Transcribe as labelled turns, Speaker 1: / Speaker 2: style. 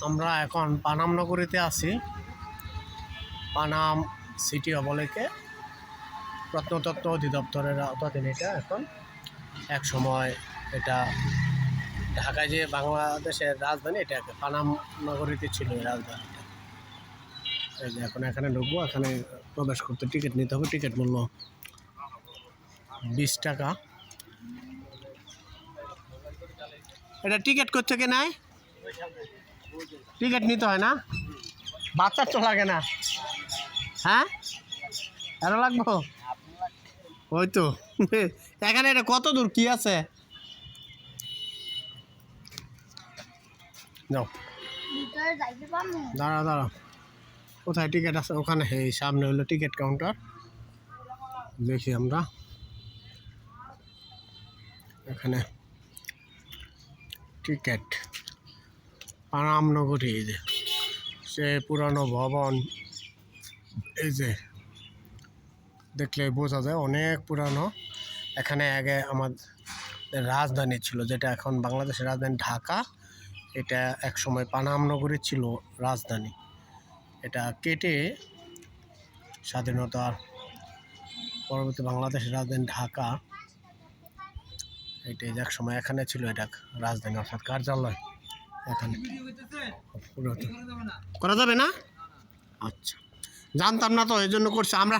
Speaker 1: আমরা এখন পানাম নগরীতে আছি। পানাম সিটি অবলেকে প্রত্নতত্ত্ব অধিদপ্তরের আওতাধীন। এটা এখন এক সময় এটা ঢাকায় যে বাংলাদেশের রাজধানী, এটা পানাম নগরীতে ছিল এই রাজধানীটা। এই যে এখন এখানে ঢুকবো, এখানে প্রবেশ করতে টিকিট নিতে হবে। টিকিট মূল্য 20 টাকা। এটা টিকিট করছে কে নাই? টিকিট নিতে হয় না? বাচ্চার তো লাগে না? হ্যাঁ, আরো লাগবো? ওই তো এখানে এটা কত দূর কি আছে? যাও, দাঁড়া দাঁড়া, কোথায় টিকিট আছে? ওখানে এই সামনে হলো টিকিট কাউন্টার। দেখি আমরা এখানে টিকিট পানাম নগরী। এই যে সে পুরানো ভবন, এই যে দেখলে বোঝা যায় অনেক পুরানো। এখানে আগে আমাদের রাজধানী ছিল, যেটা এখন বাংলাদেশের রাজধানী ঢাকা। এটা এক সময় পানাম নগরী ছিল রাজধানী। এটা কেটে স্বাধীনতার পরবর্তী বাংলাদেশের রাজধানী ঢাকা। এটা এক সময় এখানে ছিল, এটা রাজধানী অর্থাৎ কার্যালয়। এখানে করা যাবে না? আচ্ছা, জানতাম না তো, এই জন্য করছি আমরা।